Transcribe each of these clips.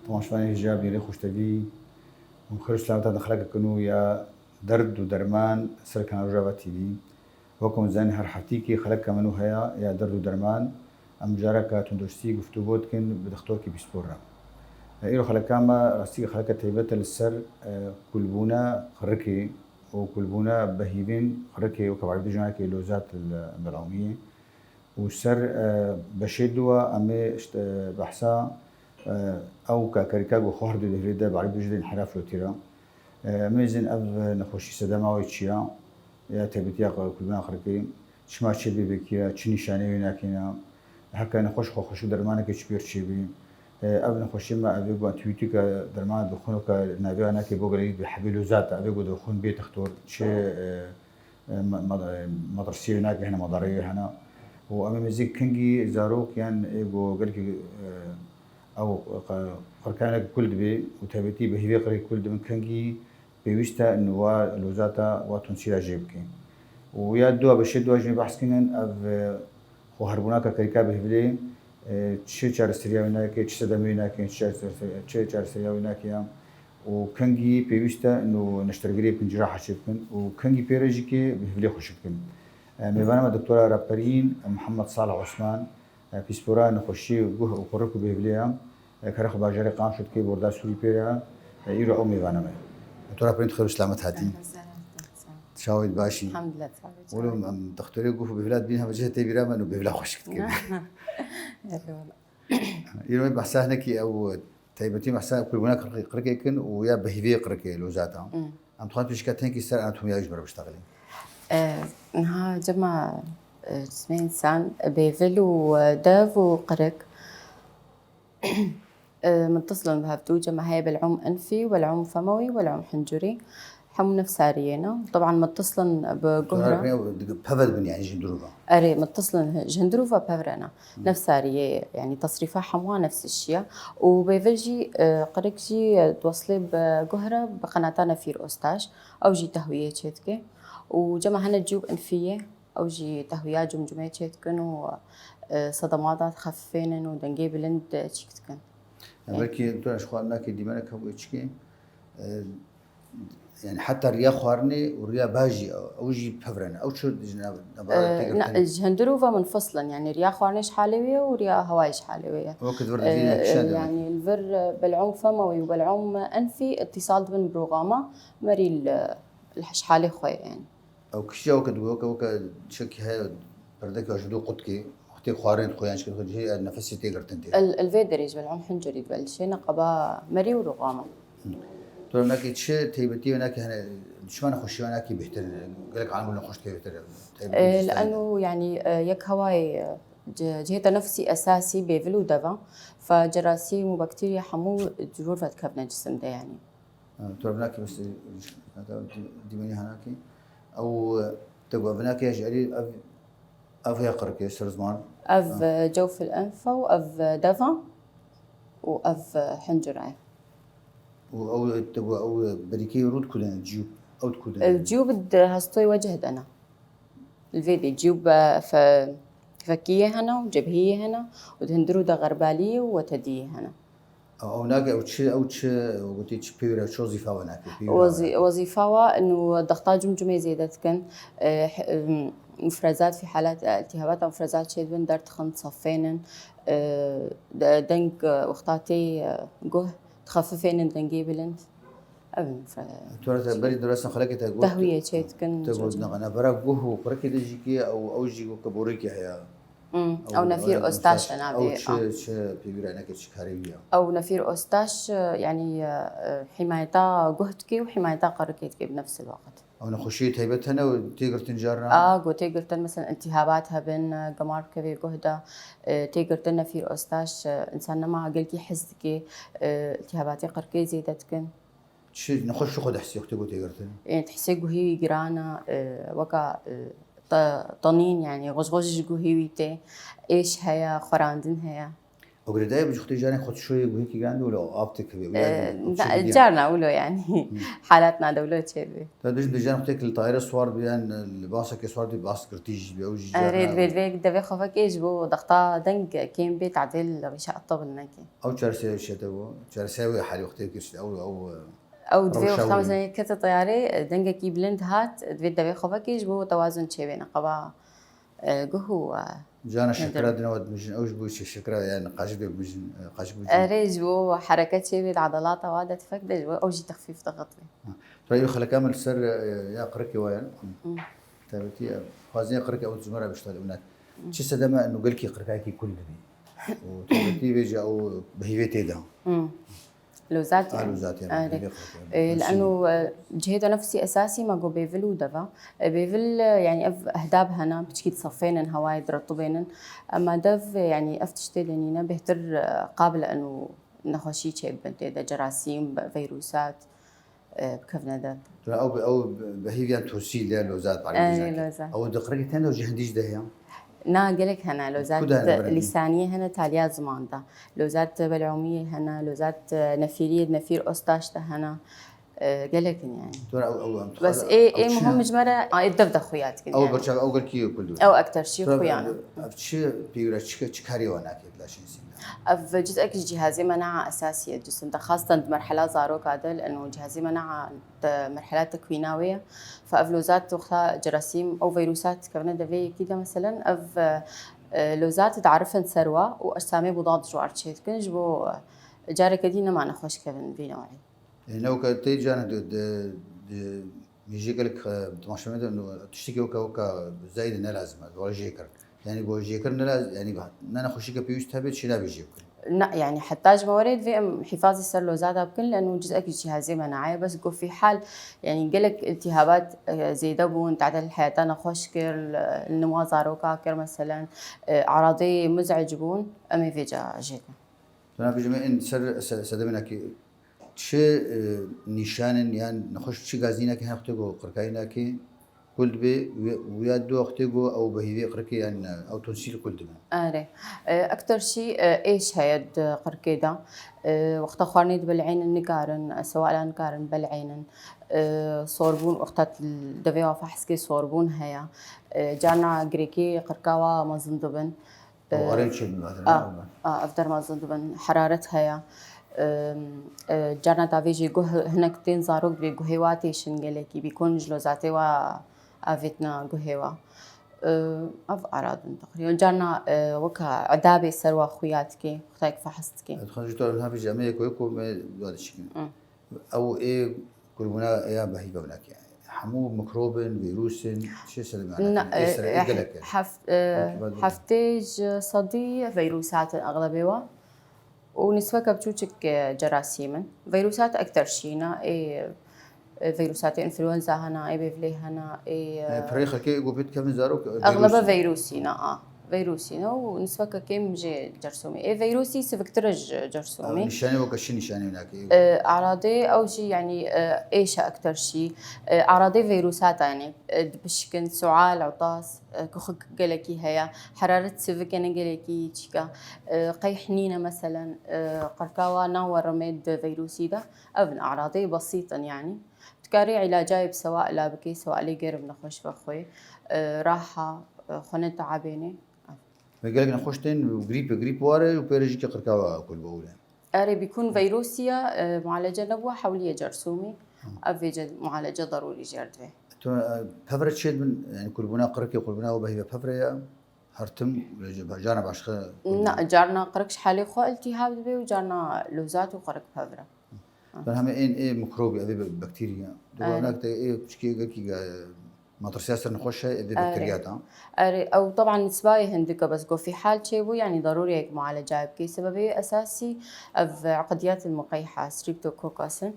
طبعا شواني جاب يلي خوشتدي وخرج سلامتا دخلك كنو يا درد ودرمان سر كان رجابتي دي وكم زاني هر حفتيكي خلق منو هيا يا درد ودرمان ام جارك تندرسي گفتو بود كن بدكتوركي بيسبورا إيرو خلق كاما راستي خلق تيبت للسر كلبونا خركي وكلبونا بهيبين خركي وكبعد جناكي لوزات البلعومية والسر بشدوا أمي بحثا أو كاريكاغو خهر دو دهريدا بعرف بجد انحراف لوتيرا ميزن أب نخوشي سدما ويتشيا يا تبتيا كلبونا خركي شما تشبي بكيا تشني شاني وناكينا هكا نخوش خوشو درمانك تشبير تشبي أب نخوشي ما أبي بو أنتيبيوتيك درمان دخونو كنابي أنا كي بوغري بحبيلو ذات أبي بو دخون بيت اختور شيء مدرسية هناك هنا مدارية هنا وأما مزيك كنجي زاروك يعني إيجو قالك أو قركانك كل دبي وتابتي بهذي قري كل دبي كنجي بيوستا إنه لوزاتا وتنسيلا جيبكي ويادوا بشدوا جنب بحث كنن أب وهربوناك كريكا بهذي تشي چار سريا ويناكي تشي سدمينا كي تشي چار سريا ويناكي وكنجي بيوستا إنه نشتري بنجراحة شبكن وكنجي بيرجي كي بهذي خوشبكن ميوانا دكتورة رابرين محمد صالح عثمان بيسبورا نخشي وجوه وقرقو بهبليا كرخ باجري قام شد كي بوردا سوري بيرا يرو او ميوانا مي دكتورة رابرين خير سلامت هاتي تشاويد باشي الحمد لله ولو دكتوري جوه بهبلاد بينها وجهتي بيراما انه بهبلا خوشكت كي يرو بحسا هناكي او تايبتي بحسا كل هناك قرقيكن ويا بهبي قرقي لوزاتا ام تخاطر شكاتين كي سر انتم يا اجبر بشتغلي ها جمع اسمين إنسان بيفل وداف وقرق متصلين بهفتو جمع هاي بالعم أنفي والعم فموي والعم حنجري حمو نفسارينا طبعا متصلين بجهرة بفضل بني يعني جندروفا أري متصلين جندروفا بفرنا نفسارية يعني تصريفها حموها نفس الشيء وبيفلجي قرقجي توصلي بجهرة بقناتنا فير أستاش أو جي تهوية شتكي وجمع هنا جيوب أنفية أو جي تهويات جمجمية شتكن وصدمات خفيفين ودنجي بلند شتكن. بركي دكتور أشخاصنا كي ديمانك هو إيشكي يعني حتى الرياء خوارني والرياء باجي أو جي بفرنا أو شو جناب لا الجندروفا منفصلا يعني رياء خوارنيش حالوية ورياء هوايش حالوية. وقت ورد يعني الفر بالعم فموي وبالعم أنفي اتصال بين بروغاما مري الحالي خوي يعني. أو كشيء وقت شكي هاي بردك وجدوا قطكي وقتي خوارين خويانش كده هي النفسية تقدر الفيدريج بالعم حنجري بالشيء نقبا مري ورغامة. ترى هناك شيء تيبتي هناك هنا شو أنا خوش هناك بيحتر قالك عن ولا خوش بيحتر لأنه يعني يك هواي جهة نفسي أساسي بيفلو دفا فجراثيم وبكتيريا حمو ضرور فتكبنا الجسم ده يعني. ترى هناك بس ديماني هناك أو تبغى هناك يجعلي أف يقرك يصير زمان أف جوف الأنف وأف دفا وأف حنجرة أو تبغى أو بريكي رود كلنا الجيوب أو كلنا الجيوب هستوي وجهد أنا الفيديو جيوب فكية هنا وجبهية هنا وتهندرو ده غربالية وتدية هنا أو هناك أو شيء وقتي بيورا شو وظيفة هناك وظيفة إنه ضغطات جمجمة زيادة كان مفرزات في حالات التهابات أو مفرزات شيء بين دار تخن صفين دنك وقتاتي جه تخففين دنجي بلنت أبن ترى بري دراسة خلاك تهوية شيء كان تقول أنا برا جه وبركي دجيكي أو جيجو كبوريكي هيا أو نفير أستاش أنا أو شيء بيقول أنا كذا كاريبيا أو نفير أستاش يعني حمايتها جهدكي وحمايتها قركيتكي بنفس الوقت. أو نخشيت هيبتنا وتقدر تنجرنا. جو تقدر مثلا التهاباتها بين جمار كبير جهدة تقدر نفير أستاش إنسان ما قلكي حسكي التهاباتي قركي زيدتكن. شيء نخش خد حسي وقت تقدر يعني تحسي جوهي جرانا وكا طنين يعني غش جوهيته إيش هيا خراندن هيا. او قريداي بجختي جاني خد شوي وهيك قاندو لو ابتك جارنا اقوله يعني حالاتنا دولة شيء تدري دجان اختك الطائرة صور بيان اللباسة كسوار دي باس كرتيج بيوجي ريد فيك دبي خفك ايش بو ضغطة دنج كيم بيت عدل غشاء الطبل ناكي او تشارسي شتو تشارسي حالي اختك كش او دبي وقت مثلا كت طيارة دنج كي بلند هات دبي خفك ايش بو توازن شيء بين قبا قهو جانا شكرا دنود مجن اوج بوش شكرا يعني قاجب مجن قاجب ريج بو حركات شيء بين عضلات وادة تفكدج بو اوجي تخفيف ضغط طيب خلي كامل سر يا قركي وين تابتي خازين قركي او زمره بيشتغل هناك شي سدما انه قلكي قركاكي كل دبي وتابتي بيجي او بهيفيتي ده لوزات يعني لوزات يعني لانه جهده نفسي اساسي ما جو بيفل ودفا بيفل يعني اهداب هنا بتشكي تصفين هواي درطبين اما دف يعني افتشتي لنينا بهتر قابل انه نخشي شيء بنتي جراثيم فيروسات بكفنا دف او بهيفيان توسيل لها لوزات على او دقرقي تاني وجهنديش ده نا قلك هنا لوزات لسانية هنا تاليات زمان ده لوزات بلعومية هنا لوزات نفيرية نفير أستاش ده هنا قلك يعني بس إيه مهم جمرة الدفدة خويات أو برشا أو قل كيو كل أو أكتر شيء خويانا شيء بيورا شكاري وانا كيف لا شيء في جزء جهازي مناعة أساسية الجسم ده خاصة مرحلة زاروك هذا لأنه جهازي مناعة مرحلات تكويناوية فأفلوزات وخا جراثيم أو فيروسات كمان دفي كده مثلا لوزات تعرفن سروة وأجسامي بضاد جوار شيء كنج بو جاري كدينا ما نخوش كمان في نوعي لو كنتي جانا يجي لك تماشى إنه تشتكي وكا زايد إنه لازم ولا جيكر يعني بو جيكر لازم يعني أنا خوشي كبيوش تهبط شيء لا بيجيكر لا يعني حتى موارد في حفاظ السلوزات بكل لانه جزء جهازي مناعي بس جو في حال يعني قلك التهابات زي دبون تعدل حياتنا خوشكر النمو زاروكا كر مثلا اعراضي مزعج بون امي فيجا جيكا انا في جميع سر سدمنا كي شيء نشان يعني نخش شيء غازينا كي هنختقو قركاينا كي كل بي ويادو اختقو او بهيدي قركي يعني او تنسيل كل دم اكثر شيء ايش هيد قركيدا وقت خارني بالعين النقارن سواء النقارن بالعين صوربون وقت الدفيا فحسكي صوربون هيا جانا جريكي قركاوا ما زندبن افدر ما زندبن حرارتها هيا جانا تافيجي جه هناك تين زاروك بجهواتي شنجلكي بيكون جلوزاتي و أفتنا جهوا أعراض تقريبا جانا وكا عدابي سروا خوياتك اختك فحصتك خرجت منها في جامعة كويكو ما هذا الشيء أو إيه كلنا إيه بهيبة هناك يعني حمو ميكروب فيروس شيء سلم يعني حفتيج صدي فيروسات الأغلبية ونسبة كبتوشك جراثيم فيروسات أكثر شينا إيه فيروسات انفلونزا هنا اي بيفلي هنا اي فريخ كي قبيت كم زاروك اغلبها فيروسينا فيروسينا ونسبة كم جي جرثومي اي فيروسي سفكترج جرثومي نشاني وكشي نشاني هناك اعراضي او شيء يعني ايش اكثر شيء اعراضي فيروسات يعني بشكن سعال عطاس كخك قلكي هيا حرارة سفكنا قلكي تشكا قيحنينة مثلا قركاوا ناور رميد فيروسي ده ابن اعراضي بسيطا يعني تكاري علاجاي سواء لابكي سواء لي غير بنخش بخوي راحة خونة تعبيني قالك نخشتين وغريب واري وبيرجي قركاوا كل بقول أري بيكون فيروسيا معالجة نبوة حولية جرثومي أفيج معالجة ضروري جردوي ففرت شيء من يعني كل بنا قركي وكل بنا وبهي ففرة هرتم جانا باشخة لا جارنا قركش حالي خو التهاب بي وجارنا لوزات وقرك ففرة فهم إيه ميكروبي هذه بكتيريا هناك إيه بشكي قلكي ما ترسياسر نخشها هذه بكتيريات أو طبعا نسباي هندكة بس جو في حال شيء يعني ضروري هيك معالجة بكي سببي أساسي في عقديات المقيحة ستريبتوكوكاسن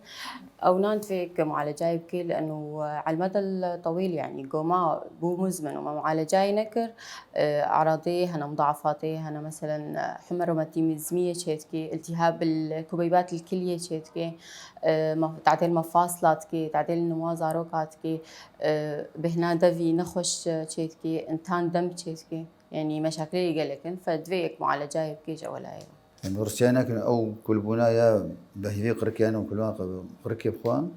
أو نانت فيك معالجة بكي لأنه على المدى الطويل يعني جو ما بو مزمن وما معالجة نكر أعراضي هنا مضاعفاتي هنا مثلا حمى روماتيزمية شيتكي التهاب الكبيبات الكلية شيتكي تعديل مفاصلاتكي تعديل النمو زاروكاتكي بهنا دفي نخش شيتكي انتان دم شيتكي يعني مشاكل يقلكن فدفيك معالجة بكي جولاي يعني روسيانا كان أو كل بنايا بهذه قركيانا وكل قركي بخوان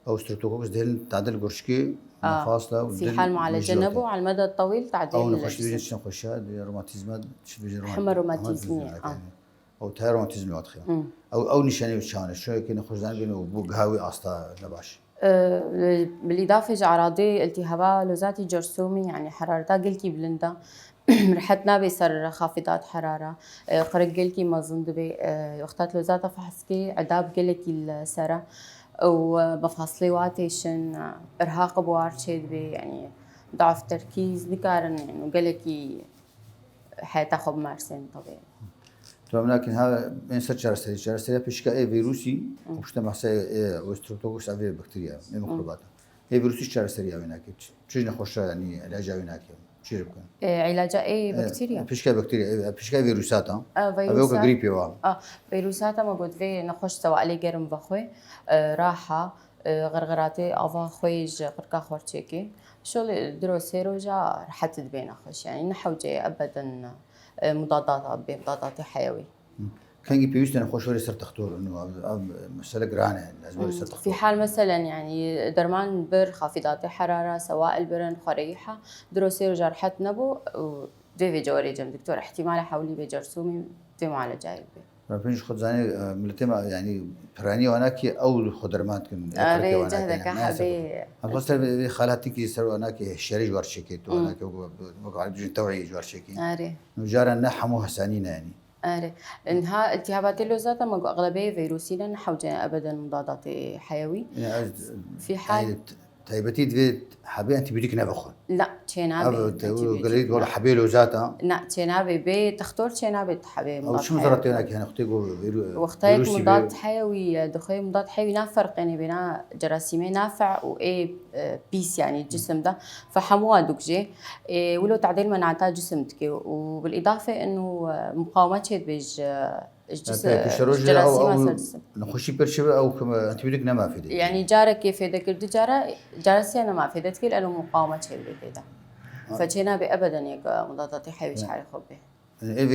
أو ستريبتوكوكس دهل تعدل قرشكي مفاصلة في حال معالجة نبو على المدى الطويل تعديل أو نخش بيجي تشين خشاد روماتيزمات تشبيج حمى روماتيزمية أو تاير روماتيزم واضحة أو نشاني وتشان شو كنا خش زان بينو بوق هاوي أصلا نباش بالإضافة أعراضي التهابات لوزاتي جرثومي يعني حرارتها قلكي بلندا ريحتنا بيصير خافضات حرارة قرق قلكي مازندبي وقتات لوزاتا فحسكي عذاب قلكي السرة ومفاصلي واتيشن إرهاق بوار شيدبي يعني ضعف تركيز ذكارن يعني وقلكي حيتاخذ مارسين طبيعي تمام لكن هذا من شارستريا بيشكا اي فيروسي مجتمع سي وستروتوكوس افي بكتيريا من ميكروبات اي فيروسي شارستريا هناك تشي نخش يعني علاج هناك شي يمكن علاجها اي بكتيريا بيشكا بكتيريا بيشكا فيروسات فيروسات غريبي وا فيروسات موجود في نخش سواء لي جرم بخوي راحه غرغراتي افا خويج قركا خورتشيكي شغل دروسيرو جا رحت بين اخش يعني نحوجي ابدا مضادات حيوي كان بيوست انا خوش وري صرت تختار انه مساله جرانه يعني لازم صرت في حال مثلا يعني درمان بر خافضات حراره سواء البرن خريحه دروسيرو جرحت نبو وديفي جوري جم دكتور احتمال حولي بجرثومي في معالجه جايب ما فيش خد زاني ملتما يعني براني هناك او خضرمات كن اري جهدك حبي اصلا خالاتك يسروا هناك الشريج ورشكي تو هناك وقعد يجي توعي ورشكي اري نجار نحموها سانينا يعني اري انها التهابات اللوزات اغلبيه فيروسيه لان حوجنا ابدا مضادات حيوي يعني في حال تايبتي دفيت حبي انت بيديك نبخون لا تشينابي قلت ولا حبي لوزاتها لا تشينابي بي تختار تشينابي حبي او شو مزرعتي هناك يعني اختيقوا واختيك مضاد حيوي دخول مضاد حيوي نافرق يعني بين جراثيمي نافع واي بيس يعني الجسم ده فحموها دوكجي ولو تعديل مناعتها جسمك وبالاضافه انه مقاومه شيء بيج الجراثيم نخشي برشبه او انت بدك ما في دي يعني جارك يفيدك الدجاره جارسي انا ما فيدتك لانه مقاومه شيء بكذا فشينا بابدا يك مضادات حيوي شعري خبي اي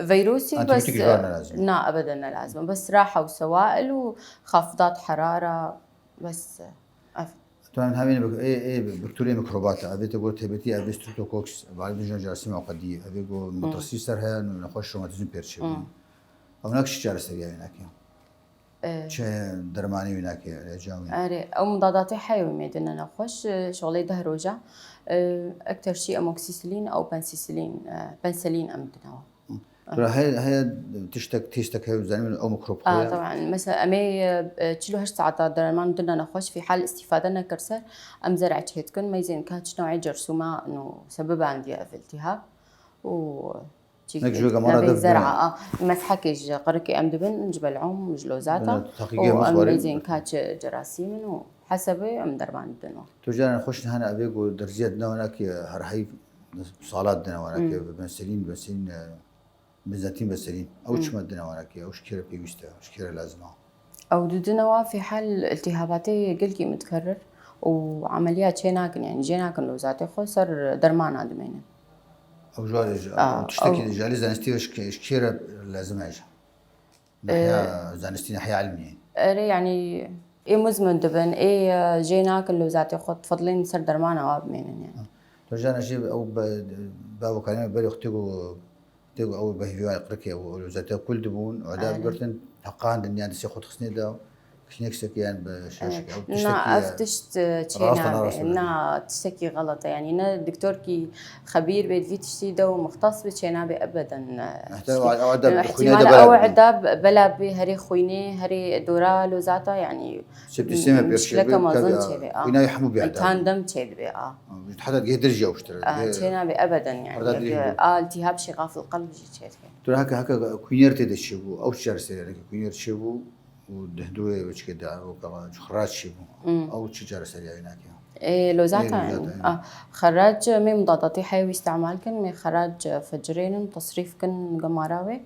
فيروسي بس لا ابدا لازم بس راحه وسوائل وخفضات حراره بس طبعا هذه اي بكتيريا ميكروبات ابي تقول تبتي ابي ستريبتوكوكس بعد بيجي جراثيم عقديه ابي جو مترسيسر هي نخش روماتيزم بيرشي او نكش جارسيه هناك چه درماني هناك جاوي اري او مضادات حيوي ميدنا نخش شغلي دهروجه اكثر شيء اموكسيسيلين او بنسلين امدنا ترى هي تشتك هي زلمه او ميكروب طبعا مثلا امي تشيلو 8 ساعات درمان بدنا نخش في حال استفاده كرسر ام زرعت هيتكن ميزين كاتش نوعي جرثومه انه سبب عندي في التهاب و نبي زرعة مسحكش قركي أم دبن جبل عم جلوزاتا وميزين كاتش جراثيم وحسب أم دربان دنو تجانا نخش هنا أبيقو درجات هناك هرحي صالات دنا هناك بنسلين بنزاتين بنسلين أو شو مدنا هناك أو شكيرة بيوستا شكيرة لازمة أو دنا في حال التهاباتي قلقي متكرر وعمليات شيناكن يعني جيناكن لوزاتي خسر درمان عدمين او جوالج تشتكي جالي زانستي شكيرة لازم ايش نحيا زانستي نحيا علمية يعني ايه مزمن دبن ايه جيناك اللي ذاتي خد تفضلين نصير درمان اواب مين يعني ترجعنا شيء او بابو كلمه بالي اختيقوا او بهيفي قركي او ذاتي كل دبون وعدا قرتن حقان دنيا دسي خد خصني دا كشنيكسك يعني بشاشك او تشتكي نا افتشت تشينا نا تشتكي غلط يعني نا الدكتور كي خبير بيت في تشتي دو مختص بتشينا ابدا احتمال او عداب بلا بهري خويني هري دورا لوزاتا يعني مشكلة ما ظنش بي خوينا يحمو بي كان دم تشيل بي حتى جه درجه واشترى تشينا ابدا يعني التهاب شغاف القلب جيت ترى هكا كوينيرتي دشبو او شارسي كوينير شبو ودهدوه وش كده أو كمان خراج شيء أو شجرة سريعة هناك إيه لوزاتها يعني خراج مي مضادات حيوي استعمال كن مي خراج فجرين تصريف كن جماراوي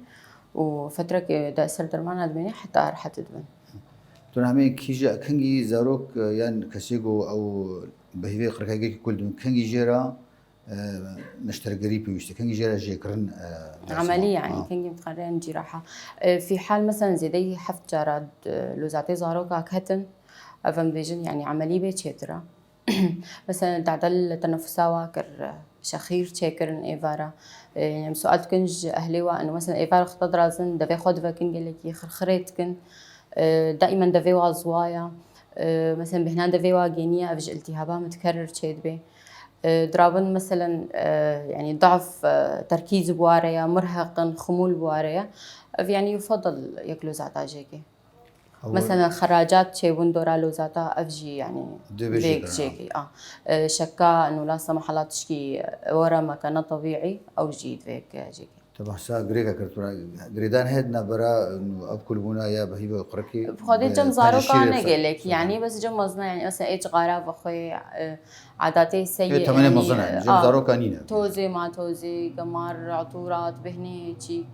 وفترة كده سر درمان أدمني حتى أرحت تدمن. ترى همين كيجا كنجي زاروك يعني كسيجو أو بهيفي خركاجي كل دم كنجي جرا نشتري بيوشت كان يجي جيكرن عملية يعني كان متقررين جراحة في حال مثلا زيدي حفت جراد لوزاتي زاروكا كهتن أفهم بيجن يعني عملية بيتشترا مثلا تعدل تنفساوا كر شخير تشكرن إيفارا يعني سؤال كنج أهليوا إنه مثلا إيفارا خطط رازن دفع خد فكين قالك خرخريت كن دائما دفعوا زوايا مثلا بهنا دفعوا جينية أفج التهابها متكرر تشيد به درابن مثلا يعني ضعف تركيز بواريا مرهق خمول بواريا يعني يفضل ياكلوا زعتا جيكي مثلا خراجات شي وندورا لو زعتا افجي يعني فيك جيكي شكا انه لا سمح الله تشكي ورا مكان طبيعي او جيد فيك جيكي طبعا سا غريكا كرتورا غريدان هدنا برا انه ابكل بونا يا بهيبه قركي بخدي جم زارو كان قالك يعني بس جم مزنا يعني مثلا ايش غارا بخوي عاداتي سيئه يعني مزنا جم زارو كانينا توزي ما توزي قمار عطورات بهني شي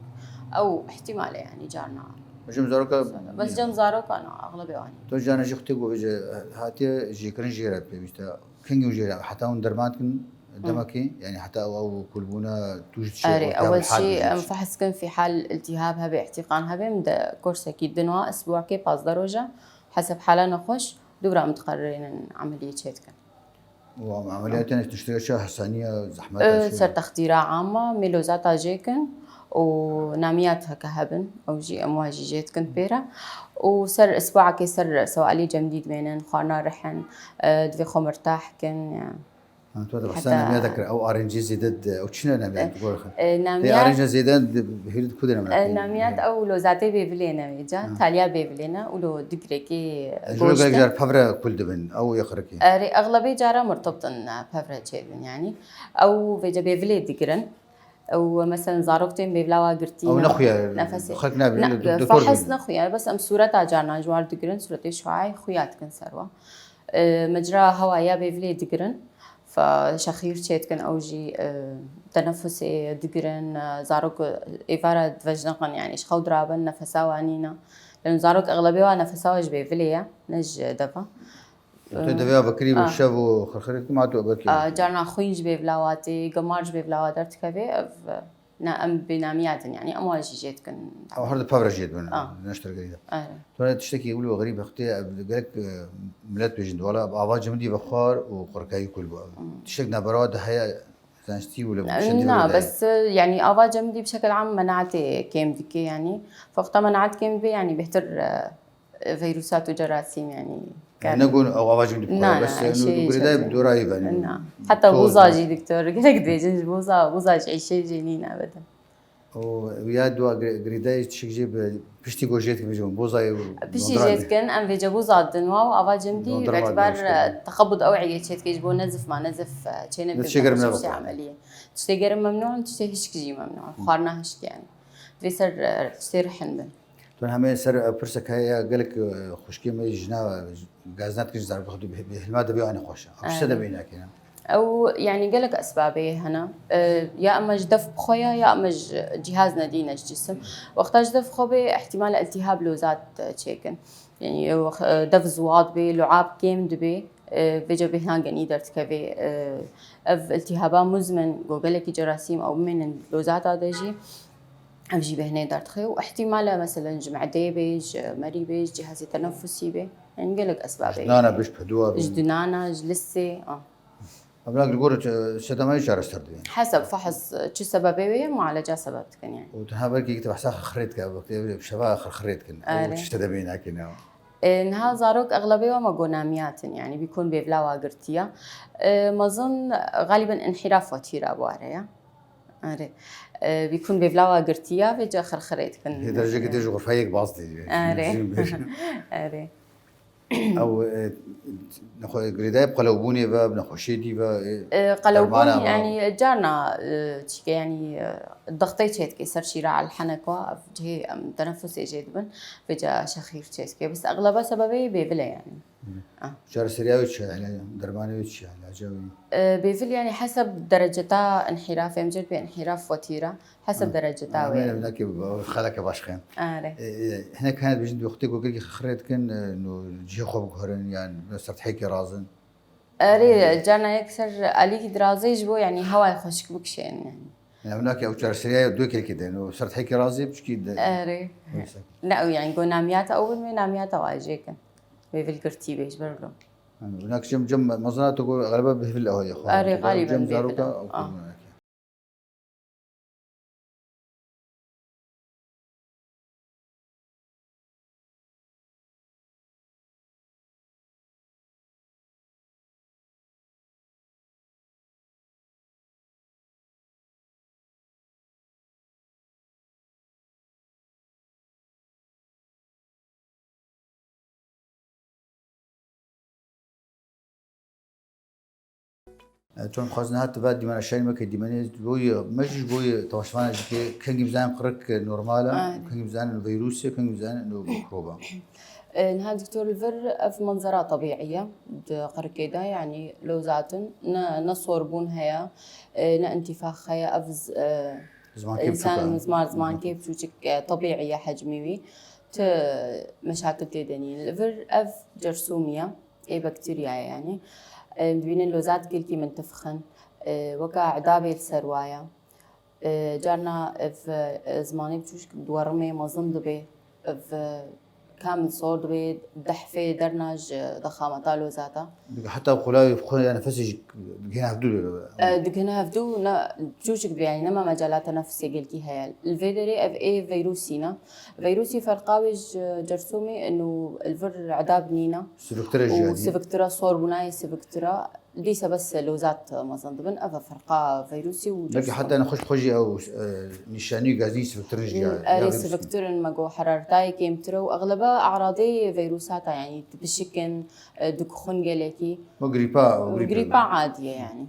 او احتمال يعني جارنا جم زاروكا بس جم زاروكا انا اغلبيه يعني تو جانا جختي وبيجي هاتي جيكرن جيرا بيستا كان جيرا حتى درمات كن دمكي يعني حتى او كلبونا توجد شيء اول شيء مفحص كن في حال التهابها باحتقانها بمد كورس اكيد دنوا اسبوع كي باس درجه حسب حالة نخش دورا متقررين عمليه شيتكن وعمليات تشتري اشياء حسانيه زحمات صار تخديرة عامه ميلوزاتا جيكن ونامياتها كهبن او جي امواجي جيتكن بيرا وسر اسبوع كي سر سوالي جمديد بينن خارنا رحن دفي خو مرتاح كن يعني بس انا ما اذكر او ارنجي زيدد او شنو ناميات تقول ناميات ارنجي زيدان بهيد كودنا ناميات او لو زاتي بيفلينا ميجا تاليا بيفلينا ولو دكريكي جو جار فبرا كل دبن او يخركي اغلبيه جارا مرتبطن فبرا تشيدن يعني او فيجا بيفلي دكرن او مثلا زاروكتين بيبلاوا قرتينا او نخويا نفسي خلقنا بالدكتور فحص نخويا بس ام صورتها جارنا جوار دقرن صورتي شعاع خويات كن سروا مجرى هوايا بيفلي دقرن فشخير تشيتكن اوجي تنفسي دقرن زاروك إفارة فجنقن يعني شخو درابن نفساوانينا لأنه زاروك أغلبية نفساوج بيفليا نج دفا تدفع بكري والشافو خرخرت ما تو بكري جارنا خوينج بيفلاواتي قمارج بيفلاوات درتكبي نام بناميات يعني امواج جيتكن او هذا بافر جيت من نشتر قريده تو تشتكي يقولوا غريب اختي قالك ملات بيجند ولا اواج مدي بخار وقركاي كل تشكنا براد هي زانستي ولا لا بس يعني اواج مدي بشكل عام مناعتي كيم ديكي يعني فوقت مناعت كيم بي يعني بيحتر فيروسات وجراثيم يعني كان نقول او اواج مدي بخار بس انه قريده بدو رايب يعني حتى بوزاجي دكتور قالك بيجن بوزاج عيشي جنين ابدا ويا دوا غريداي تشجيب بيشتي جوجيت كبيجون بوزاي بيشتي جيت كان ام فيجا بوزا دنوا وافاجمدي باعتبار تقبض اوعيه تشيت كيجبو نزف ما نزف تشينا في عمليه تشتي ممنوع تشتي هشكي ممنوع خارنا هشكي يعني فيسر تشتي رحن بن تون همه سر برسك هي قالك خشكي ما جنا غازنات كيج زار بخدو بهلماده بيو انا خوشه مش هذا بينك يعني او يعني قالك اسبابي هنا يا اما جدف بخويا يا اما جهاز ندينا الجسم وقت جدف خوبي احتمال التهاب لوزات تشيكن يعني دف زواد بي لعاب كيم دبي بيجا بهنا قني درت كبي اف التهابا مزمن قالك جراثيم او من لوزات هذا جي امجي بهنا درت خي واحتمال مثلا جمع ديبيج مري بيج جهاز تنفسي بي يعني قالك اسبابي جدنانا بيش بهدوء جدنانا جلسي أبلاغ الجورة شتى ما يجار استردين حسب فحص شو سببه ومعالجة سببتك يعني وتنها بركي يكتب حساخ خريتك بشباب خريتك وش تدبين هكذا إنها زاروك أغلبية ما جوناميات يعني بيكون بيبلاوا قرتيا ما ظن غالبا انحراف وتيرا بواريا بيكون بيبلاوا قرتيا بيجا خريتك هي درجة كده جو غرفايك باصدي أري او نخو غريداي قلوبوني باب نخو شيدي با قلوبوني يعني جارنا يعني الضغطي هيك صار شيرا على الحنكه في تنفسي جيدبن فجا شخير تشيسكي بس اغلبها سببي بيفلا يعني شار سرياويتش على درمانويتش على جوي بيفل يعني حسب درجتها انحراف يمجد بانحراف وتيره حسب درجتها وين هناك خلك باش خيم هنا كانت بجد اختي قلت لك خريت كان انه جي خوب هرن يعني صرت حكي رازن اري جانا يكسر عليك درازي جبو يعني هواي خشك بكشين يعني هناك او تشارسريا دوك كده انه صرت هيك رازي بشكي اري لا يعني قو ناميات اول ما ناميات واجيكن بيفل كرتي بيش برلو هناك جم مزنات غالبا بهفل او يا اري اخوان غالبا جم زاروكا بيفل او كل چون خوازنه هات بعد دیمان شاین مکه دیمانی بوی مجش بوی تواشمان که کنگی بزن قرق نورماله کنگی بزن فيروسي کنگی بزن انه ميكروبا نها دكتور الفر في منظرات طبيعية قركيدا يعني لوزاتن نصور بون هيا نا انتفاخ هيا أفز إنسان زمان كيف شوشك طبيعية حجميوي ت مشاكل تدني الفر أف جرثومية أي بكتيريا يعني بين اللوزات كلكي من تفخن وكا عدابة السروايا جارنا في زماني بتوشك دورمي مظن دبي في كامل صور دبي دحفة درناج ضخامة تالو ذاتا حتى قلاي بخون نفسي هنا هفدو دكنا هفدو بتوشك يعني نما مجالات نفسي قلتي هي الفيدري اف اي فيروسينا فيروسي فرقاوج جرثومي انه الفر عذاب نينا وسفكترا صور بناي سفكترا ليس بس لوزات مثلا ضمن افا فرقا فيروسي لكن حتى انا خوجي او نشاني غازي سفكترا اري سفكتر ماغو حرارتاي كيمترا واغلبها اعراضي فيروساتها يعني بشكل دكخون قالكي غريبا عاديه يعني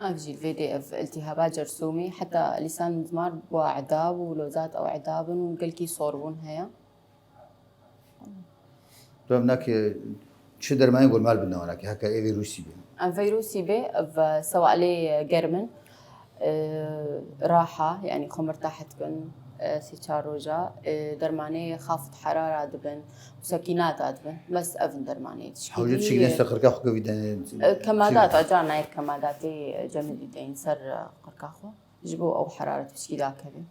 أفجي الفيدي اف التهابات جرثومي حتى لسان المزمار وعذاب ولوزات او عذاب وقلكي صورون هيا هناك شو درما يقول مال بدنا هناك هكا اي فيروسي بي فيروسي بي سواء لي جرمن راحة يعني خمر تحت كن سيشار روجا درماني خافض حرارة دبن مسكنات دبن بس أفن درماني حوجت شيء ناس قرقاخو كفيدان كمادات أجانا هيك كماداتي جميل دين سر قرقاخو جبو أو حرارة تشكيلا كذي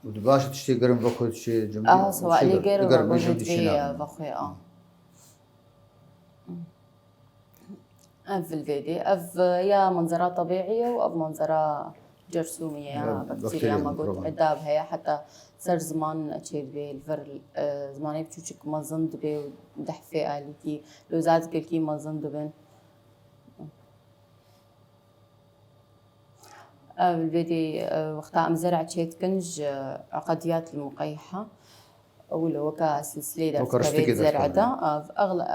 ودباش تشتي قرم بخو تشتي جميل سواء لي قرم بوجد في بخوي أف الفيدي أف يا منظرات طبيعية وأف منظرات جرثومية يا بكتيريا ما قلت عداب هي حتى صار زمان تشيد بي الفر زماني بتشوفك ما زند بي ودحفة آليكي لوزات كلكي ما زند بين الفيدي وقتها مزرعة تشيد كنج عقديات المقيحة أول وكا سلسلة درت زرع ده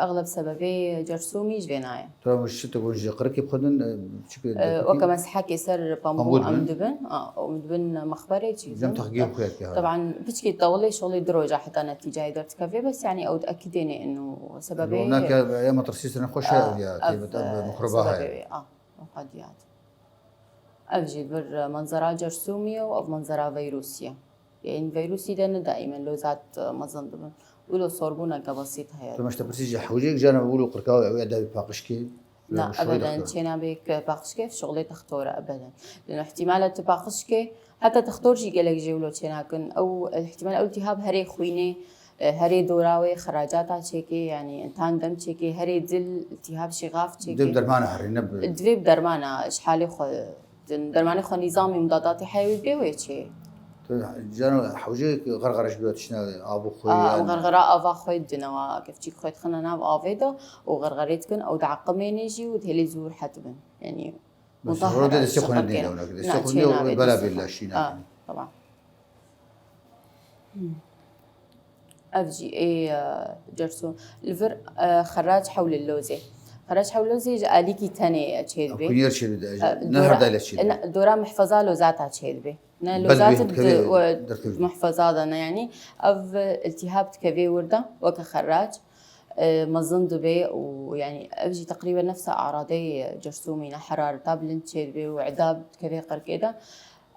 أغلب سببي جرثومي جبناية. ترى مش تقول قركي بخدن بشكل وكا مسحك يسر بامبو أمدبن ومدبن مخبري شيء. زم تحقيق خيرك طبعا بشكل طولي شغلي دروجة حتى نتيجة درت كافي بس يعني أو تأكديني إنه سببي. هناك يا مترسيس نخشها يا تبى مخرباها. وقديات. أفجد بر منظرات جرثومية وأو منظرات فيروسية. يعني فيروسي ده دائما لوزات مزن ضمن ولو صوربونا كبسيط هي. فمش تبرسيج حوجيك جانا بقولوا قرقاوي أو إعداد باقشكي. لا أبدا شينا بيك باقشكي في شغلي تختاره أبدا لأنه احتمالات باقشكي حتى تختار شيء قالك جولو شينا كن أو احتمال أو التهاب هري خويني هري دوراوي خراجاتها شيكي يعني انتان دم شيكي هري دل التهاب شغاف شيكي. دب درمانة هري نب. دب درمانة إيش حالي درمانة خو نظامي مضادات حيوي بيوي شيء. جانا حوجيك غرغرش بيوت شنا ابو خويا غرغراء افا خوي دنا كيف تجيك خوي خلنا ناب افيدا وغرغريتكن او دعقمين يجي وتهلي زور حتبن يعني مطهر هذا السخن الدين هناك السخن بلا بلا شينا طبعا افجي اي جرسو الفر خراج حول اللوزه خراج حول اللوزه اليكي ثاني تشيد بي كنير شيد نهر دايل شيد دورا محفظه لوزاتها تشيد بي لوزات محفظات أنا يعني أف التهاب كذي وردة وكخراج مظن دبي ويعني أبجي تقريبا نفس أعراضي جرثومي حرارة تابلن تشيل وعذاب كذي قركيدا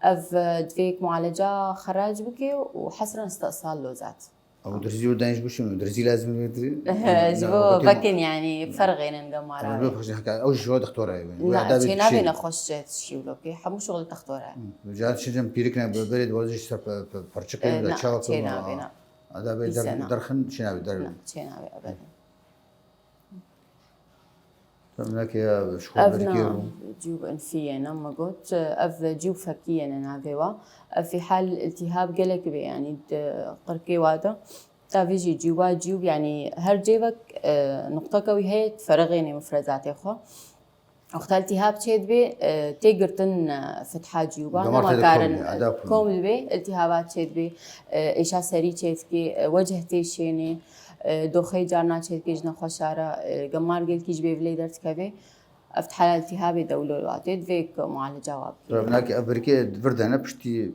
أف دفيك معالجة خراج بكي وحصرا استئصال لوزات او درزي ودانيش بوشم درزي لازم يدري جبو بكن يعني فرغين نقمار انا بخش نحكي او شو دكتوره يعني لا تشينا بينا خوش شي ولوكي حمو شغل تختورها جات شجن بيركنا بلد ورزش سر برشكل ولا تشاو تشينا بينا هذا بيدر درخن شنو بيدر لا تشينا ابدا هناك يا شو بركيرو جيوب انفيه نما قلت اف جيوب فكيه نافيوا في حال التهاب قلق يعني قركي وادا تافيجي جيوبا جيوب يعني هر جيبك نقطه كوي هي تفرغيني مفرزات اخو وقت التهاب تشيد بي تيقرتن فتحة جيوبا نما كارن كومل بي التهابات تشيد بي ايشا سري تشيد كي وجه تيشيني دوخي جارنا تشيد كي جنا خوشارة قمار قل كيج بي بلي درت كافي افتح على التهابي دولو الواتيد فيك معالجة جواب هناك افريكي فرد انا بشتي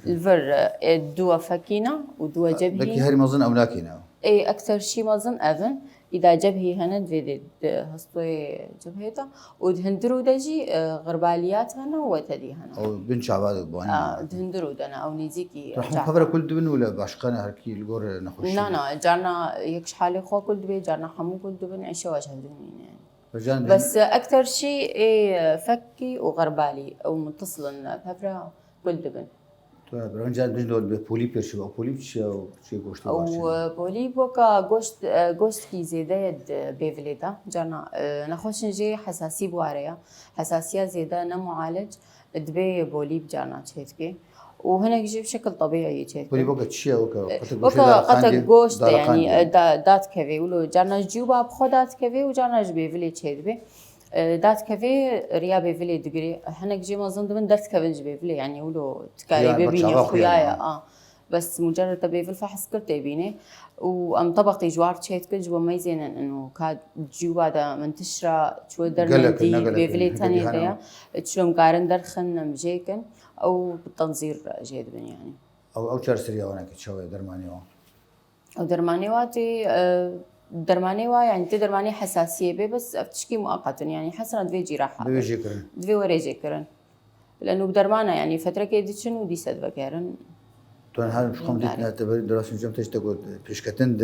الفر دوا فكينا ودوا جبهي لكي هاري مظن او ناكينا اي اكثر شي مظن اذن إذا جبهي هنا دفيد هستوي جبهته ودهندرو دجي غرباليات هنا وتدي هنا أو بن شعباد بواني دهندرو دنا أو نيزيكي رح خبر كل دبن ولا باشقنا هركي الجور نخش لا جارنا يكش حالي خو كل دبي جارنا حمو كل دبن عيشة وجه دبنين يعني بس أكثر شيء فكي وغربالي أو متصل بفرة كل دبن طيب رنجان بجدول بوليب يرشوا أو بوليب أو شيء قوشت أو بوليب وكا قوشت كي زيادة بيفليدا جانا نخش نجي حساسية بواريا حساسية زيادة نمعالج دبي بوليب جانا تشيتكي وهنا يجي بشكل طبيعي تشيتكي بوليب وكا تشيا وكا قتل قوشت يعني دات كافي ولو جانا جيوبا بخودات كافي وجانا جبيفلي تشيتكي دات كافي ريا بيفلي دقري هناك جي ما ظن من درت كافنج بيفلي يعني ولو تكاري بيبيني خويايا بس مجرد بيفل فحص كرت بيني وام طبقي جوار تشيت كل جوا ميزين انه كاد جوا دا منتشره شو درمندي بيفلي ثاني ديا شو مقارن درخن مجيكن او بالتنظير جيد بن يعني او تشرسريا هناك تشوي درمانيوا او درمانيواتي درمانيوا يعني تدرماني حساسيه بي بس بتشكي مؤقتا يعني حسنا دفي جراحه بيجي كرن دفي وريجي كرن لانه بدرمانه يعني فتره كيدي شنو دي سد كرن تون هذا مش خم ديتنا تبرد دراسة جم تقول بيشكتند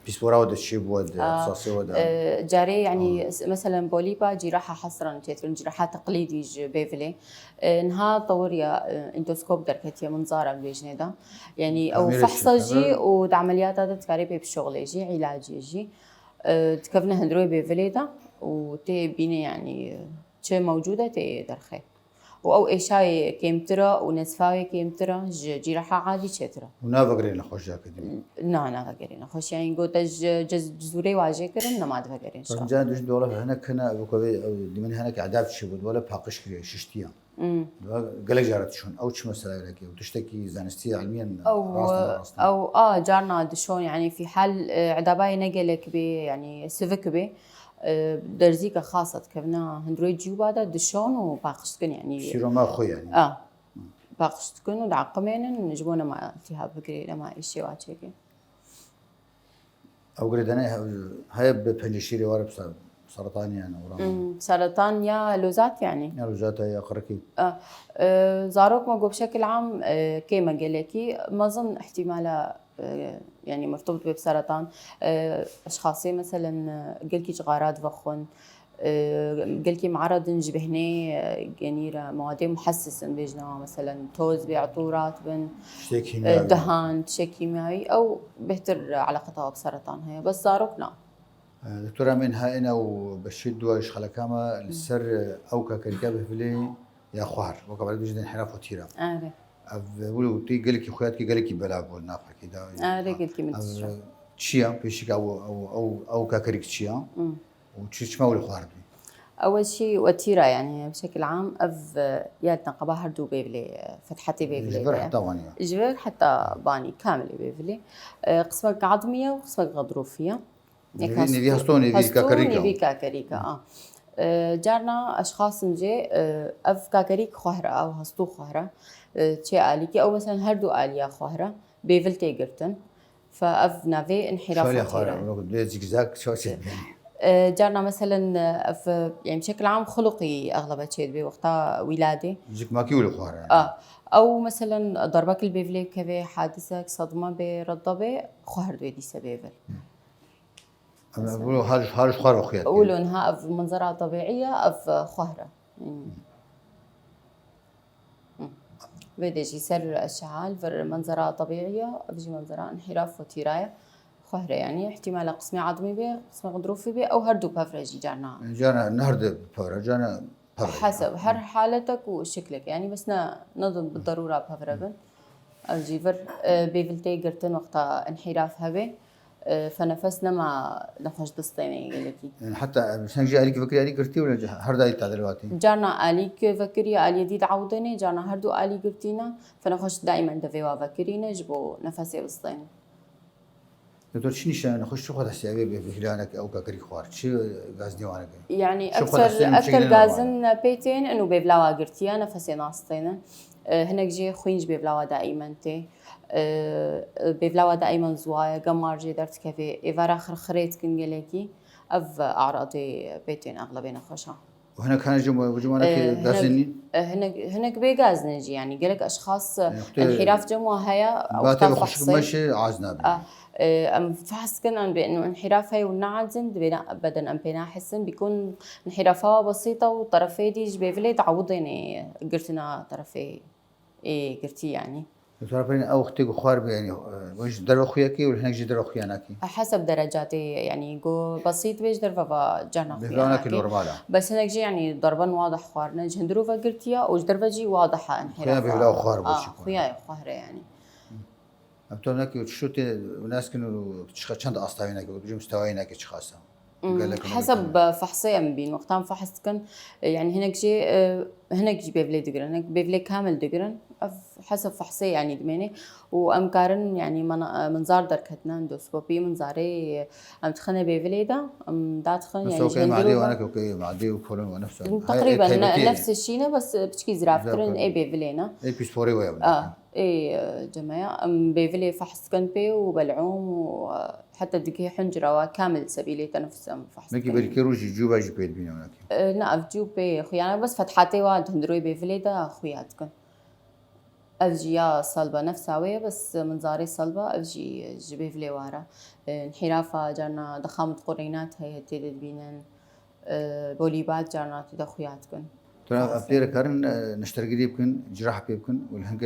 بيسبورا وده الشيء بود أساسي وده جاري يعني مثلا بوليبا جراحة حصرا تيترن جراحة تقليدي بيفلي انها طوريا اندوسكوب دركتيا منظارة بيجندا يعني او فحصة جي وعمليات هذا تكاريبي بالشغل يجي علاج يجي تكفنا هندروي بيفلي ده وتي بيني يعني شيء موجودة تي درخي او ايشاي كيمترا ونسفاوي كيمترا جراحه عادي تشترا ونافقرين خوش جاكدي نافقرين خوش يعني قلت جزوري واجي كرن ما تفكرين شو جان دوش دوله هناك هنا بكوي دمن هناك عذاب شبود ولا بحقش كري ششتيا قال جارت شلون او شو مساله لك وتشتكي زانستي علميا او جارنا دشون يعني في حال عذاباي نقلك بي يعني سفك بي درزيكا خاصة كفنا هندروي جيوبا دا دشون وباقشتكن يعني شيرو ما خوي يعني باقشتكن ودعقمين نجبونا مع التهاب فكري لما إشي واتشيكي أو قريد أنا هاي ببنجشيري وارب سرطان يعني سرطان يا لوزات يعني يا لوزات يا قركي زاروك ما بشكل عام كيما قالكي ما ظن احتماله يعني مرتبط بسرطان اشخاصي مثلا قلكي جغارات فخن قلكي معرض جبهني يعني مواد محسسه بيجنا مثلا توز بعطورات بن دهان شيء كيميائي او بهتر علاقتها بسرطان هي بس زاروكنا دكتوره من هاينا وبشد واش خلكاما السر او كركبه فيلي يا خوار وقبل جدا انحراف وتيرا ولو تي قالك خواتك قالك بلعب والنافع كده قالك من تشيا بيشك او كاكريك تشيا وتشيش ما ولا خوار اول شيء وتيرا يعني بشكل عام يادنا قباهر دو بيفلي فتحتي بيفلي جبر حتى وانيا جبر حتى باني كامل بيفلي قسمك عظميه وقسمك غضروفيه نبي هستوني بي كاكريكا جارنا اشخاص نجي اف كاكريك خوهره او هستو خوهره تشي اليكي او مثلا هردو اليا خوهره بيفل تيغرتن فاف نافي انحراف شو خوهره زيك زاك شو جارنا مثلا يعني بشكل عام خلقي اغلب شيء بوقتها ولاده جيك ماكي ولا خوار يعني او مثلا ضربك البيفلي كبي حادثك صدمه برضبه خهر دويدي سبيفل انا بقولوا هارش خوار اخويا اقولوا انها اف منظرها طبيعيه اف خهره يعني بديجي سر اشعال فر منظرها طبيعيه بيجي منظرها انحراف وتيرايه خهره يعني احتمال قسمي عظمي به قسمي غضروفي به او هردو بافرجي جانا النهارده بفورة جانا حسب هر حالتك وشكلك يعني بس نظن بالضروره بافربن الجيفر بيفلتي قرتن وقتها انحراف هبه فنفسنا ما نخش دستيني لكي يعني حتى مش نجي عليك فكري عليك قرتي ولا هردا عليك دلوقتي جانا عليك فكري علي دي عودني جانا هردو علي قرتينا فنخش دائما دفيوا فكرينا جبو نفسي بسطيني دكتور شنو شان نخش شو خد حسابي بفلانك او كري خوار شو غازني وانا يعني اكثر غازن بيتين انه بيبلاوا قرتيا نفسي ناصطينا هناك جي خوينج بيبلاوا دائما تي بيبلاوا دائما زوايا قمار جي درت كافي ايفارا خرخريت كنجليكي اف اعراضي بيتين اغلبين خشا وهنا كان جمعنا غازني هناك بيغازن جي يعني قالك اشخاص انحراف جموا هيا او تفحص ماشي عازنا ام فحص كان بانه انحراف هي والنعزن بنا ابدا ام بينا حسن بيكون انحرافها بسيطه وطرفي دي جبيفلي تعوضيني قرتنا طرفي ايه قرتي يعني تعرفين او اختي خوار يعني واش در اخوياكي ولا هناك جي در اخوياناكي حسب درجاتي يعني جو بسيط بيش در فا جانا اخوياناكي نورمال بس هناك جي يعني ضربا واضح خوارنا جندرو فقرتيا وج درفجي واضحه انحراف خويا بيبلاو خوار بوشي خويا خوار يعني ابتوناكي وتشوتي وناس كانوا چند استاويناكي وجي مستويناكي تشخاصه حسب فحصي ام بين وقتها فحص كان يعني هناك جي بيفلي دقرن هناك بيفلي كامل دقرن حسب فحصي يعني دميني وامكارن يعني منظار دركتنا اندوسكوبي منظاري ام تخني بيفلي دا ام داتخن يعني اوكي معدي وانا اوكي معدي وكلن ونفسه تقريبا نفس الشيء بس بتشكي زرافترن اي بيفلينا اي بيس فوري ويا اي جماعة ام بيفلي فحص كان بي وبلعوم وحتى دقي حنجرة وكامل سبيلي تنفس ام فحص ماكي بريكيرو جوبا جي بيت بينا هناك نعم جوبي خويا بس فتحاتي واد هندروي بيفلي دا خوياتكن أفجيا صلبة نفسها ويا بس منظاري صلبة أفجي جبيفلي وارا انحرافة جارنا ضخامة قرينات هي تيدد بينن بوليبات جارنا تدا خوياتكن ترى أبتير كارن نشتري يمكن جراحة يمكن ولا هنك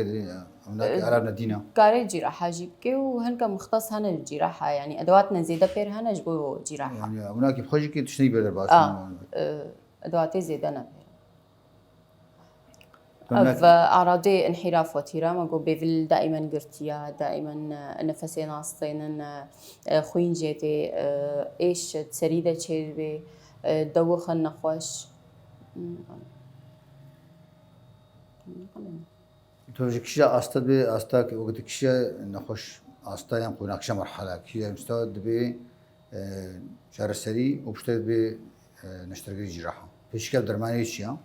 هناك على ندينا كاري جراحة جيبكي وهنك مختص هنا الجراحة يعني أدواتنا زيادة بير هنا جبوا جراحة يعني هناك بخوجك تشتري بدر باس أدواتي زيادة نبير أعراضي انحراف وتيرا ما جو بيفل دائما قرتيا دائما نفسي ناصطين خوين جيتي إيش تسريدة شيء دوخ النخوش تو كشيا أستاد بي أستاك وقت كشيا نخوش أستاد ينقو ناقشة مرحلة كشيا مستوى بي شهر السري وبشتغل بي نشتري جراحة فيش كيف درماني شيء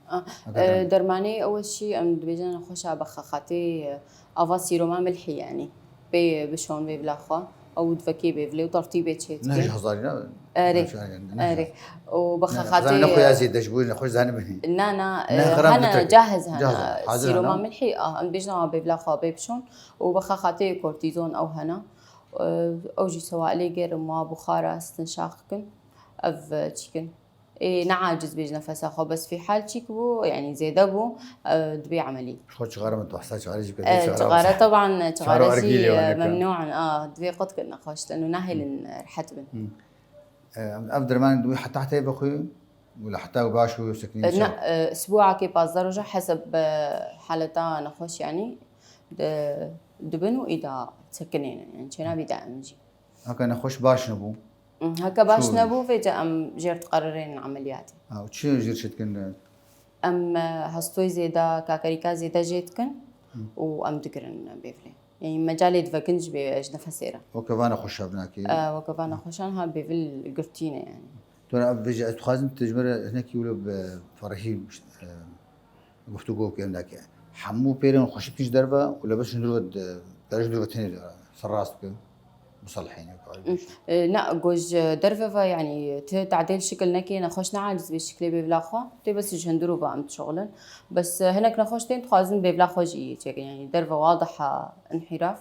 درماني أول شيء أم دبيجنا نخوش بخاخاتي أفاسيروما ملحي يعني بشون ببلاخوا أو دفكي بيفلي وترتيبه شيء نهج هزارينا أري وبخاخاتي أنا أخويا زيد دجبوني نخوش زاني بني أنا جاهز هنا سيروما ملحي أم دبيجنا ببلاخوا بيبشون وبخاخاتي كورتيزون أو هنا أو جي سواء ليجر ما بخارة استنشاقكن أف تشيكن إيه نعاجز بيج نفسه خو بس في حال تشيكبو يعني زي دبو دبي عملي خو شغارة ما تحصل شغارة جيب شغارة طبعا شغارة جي ممنوع دبي قد كنا خوش لأنه ناهي رحت بن أفضل ما ندوي حتى بخوي ولا حتى وباشو سكنين لا أسبوع كي باز درجة حسب حالتها نخوش يعني دبنو إذا سكنين يعني كنا بدأ نجي هكا نخوش باش نبو هكا باش نبو فيجا أم جرت قررين عملياتي وشو جرت شتكن أم هستوي زيدا كاكاريكا زيدا جيتكن وأم دقرن بيفلي يعني مجالي دفكنج بيج نفسيرة وكفانا خوش ابناكي وكفانا خوشانها بيفل قرتينا يعني ترى بيجي تخازن تجمر هناك يقولوا بفرحي قفتو جو كأنك يعني حمو بيرن خوش بتيج دربة ولا بس ندرود درج دربة تاني سراس كده مصلحين نا جوج درفة يعني تعديل شكل نكي نخوش نعالج بشكل ببلاخو تي بس جندرو بقى شغلا بس هناك نخوش تين تخازن ببلاخو جي يعني درفة واضحة انحراف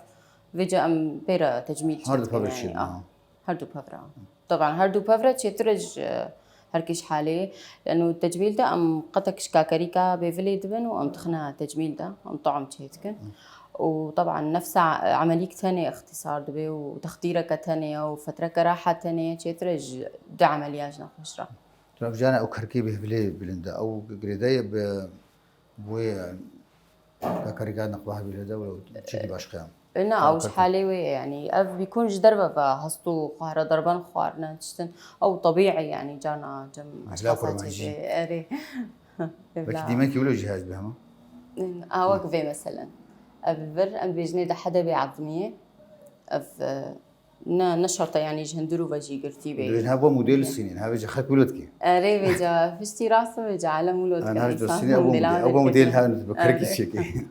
فيجا ام بيرا تجميل هاردو بافر يعني هاردو بافرا طبعا هاردو بافرا تشترج هركش حالي لانه التجميل ده ام قتك شكاكريكا بيفلي دبن وام تخنا تجميل ده ام طعم تشيتكن وطبعا نفس عملية تانية اختصار دبي وتخديرك تانية وفترة راحة تانية تشترج ده عمليات نخشرة طب جانا او كركي بهبلي بلندا او قريداي بوي كاريكا نقبها بلندا ولا تشكي باش خيام إنا أوش حالي يعني أف بيكون جدربة فهستو قهرة ضربان خوارنا تشتن أو طبيعي يعني جانا جم أشخاصات أري بس ديما كيولو جهاز بهما أوك في مثلا أبفر أم بيجني ده حدا بعظمية أف نشرطة يعني جهندرو بجي قرتي بي هذا هو موديل الصيني هذا بيجي خلق ولدك أري بيجا فشتي راسه بيجا على مولود أنا هذا الصيني أبو موديل هذا بكركي شيء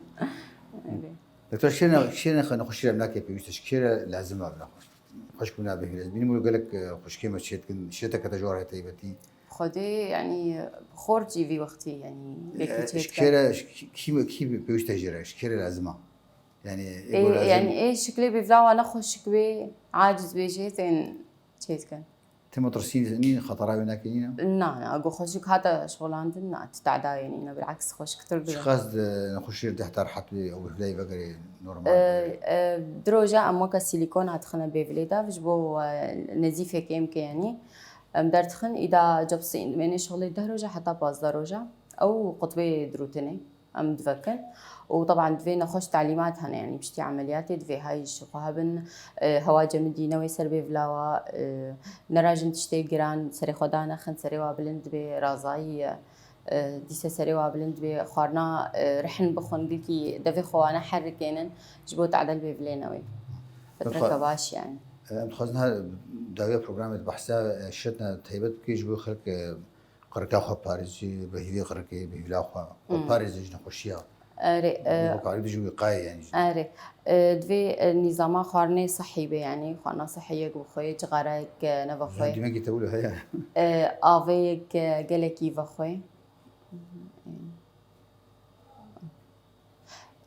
دكتور شينا نخش لنا كيف يستشكر لازم أبنا خش كنا به لازم يقول لك خش كيما شيتك كتجوار هتيبتي خدي يعني خورجي في وقتي يعني شكيرة كيف بيستجرا شكيرة لازمة يعني يقول إيه يعني إيه شكلي بيفلاوا نخش شكلي عاجز بيجيتين شيتكن تم ترسين خطراوي هناك لا أقول خشك هذا شغل عندنا تتعدى يعني بالعكس خش كتر بيه خاص نخش تحتار حتى أو بفلاي بقري نورمال دروجة أما كسيليكون هتخنا بيفليدا بجبو نزيفة كيمك يعني مدرتخن إذا جبسين مني شغلي دروجة حتى باز دروجة أو قطبي دروتني أم دفكن وطبعا دفي نخش تعليمات هنا يعني بشتي عملياتي دفي هاي الشقوها هواجة مدينة ويسر بيفلاوا نراجم تشتي جيران سري خدانا خن سري وابلند برازاي ديسا سري وابلند بخارنا رحن بخون ديكي دفي خوانا حركينن جبوت عدل بيفلينوي فترة كباش يعني متخزنها داوية برنامج بحثة شتنا تهيبت كيش بو خلق قرقا خو باريزي بهيدي قرقي بهلا خو باريزي جنا خوشيا أري وقاعد بيجوا وقاية يعني أري دفي نظام خارني صحي يعني خارنا صحية بخوي جغارك نبخوي ديما كي تقولوا هيا آفيك جلكي بخوي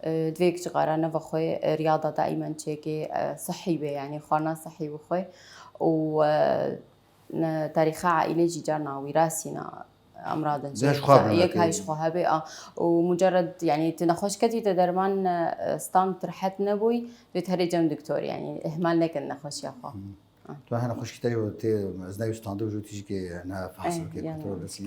دفيك جغارة نبخوي رياضة دائما تشيكي صحي يعني خارنا صحي بخوي و تاريخ عائلي جيجارنا وراثينا امراض يك هاي شخوها بقى ومجرد يعني تنخش كتي تدرمان ستام ترحت نبوي بتهرجم دكتور يعني اهمال لك النخش يا خو تو انا خوش كتير وتي زناي ستاندو جو تيجي كي انا فحص كي دكتور بس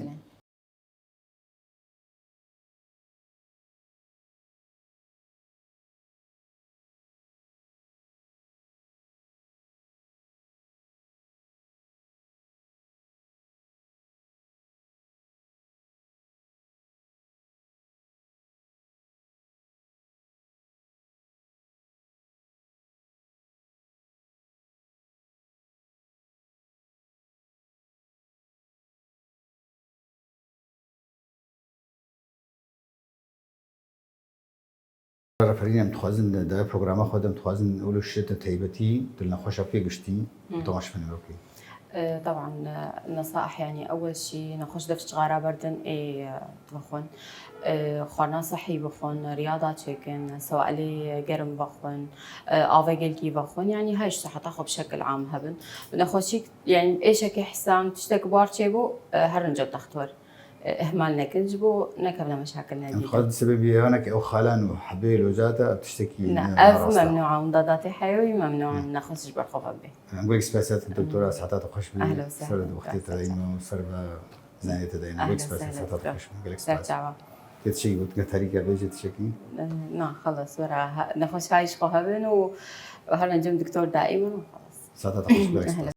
رفرينا متخازن ده برنامج خود متخازن نقولوا الشتاء تهيبتي تلنا خوش في قشتي طبعا شفنا اوكي طبعا النصائح يعني اول شيء نخش دفتش غارة بردن اي تبخون خوانا صحي بخون رياضات شكن سواء لي قرم بخون آفاقل كي بخون يعني هاي صحة تاخذ بشكل عام هبن نخشيك يعني ايش كي حسام تشتك بار تشيبو هرنجب تختار اهمالنا كنجبو نكبنا مشاكلنا دي خالد سببي هناك او خالان وحبيل وزاده بتشتكي لا ممنوعه مضادات حيوي ممنوع ناخذش بالخوف به نقول لك سباسات الدكتوره ساعات تخش بي اهلا وسهلا سرد وقتي تدينه سربا زي تدينه نقول لك سباسات تخش نقول لك سباسات كتشي قلت طريقه بيجي تشكي نعم خلص ورا نخش هاي شقوها وهلا نجم دكتور دائما وخلاص ساعات تخش بي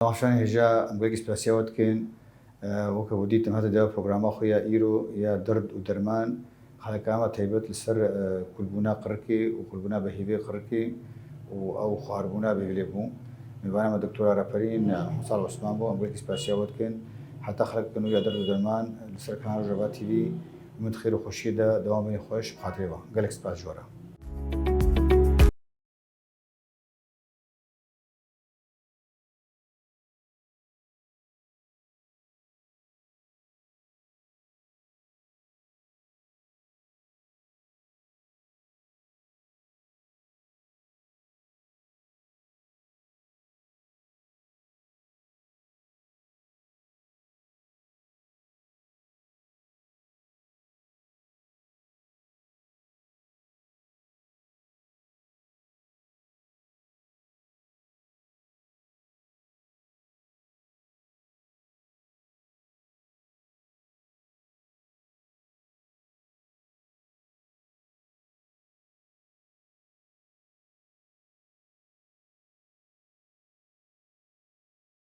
عشان هجا نقول لك سباسيات كان وكوديت هذا ده برنامج خويا ايرو يا درد ودرمان خلکامە تایبەت لەسەر کولبوونا قڕکی و کولبوونا بە هیوێ قڕکی و ئەو خواردبوونا بێ بوو میوانەمە دکتۆرا ڕەپەرین حساڵ عوسمان بۆ ئەمریکی سپاسیاوت بکەن حتا خەڵکن و یا دەرد و دەرمان لەسەر کانال ڕۆژاوا تیڤی من خێر و خۆشیدا دەوام بێنی خۆش بخاترێەوە گەلێک سپاس جۆرە.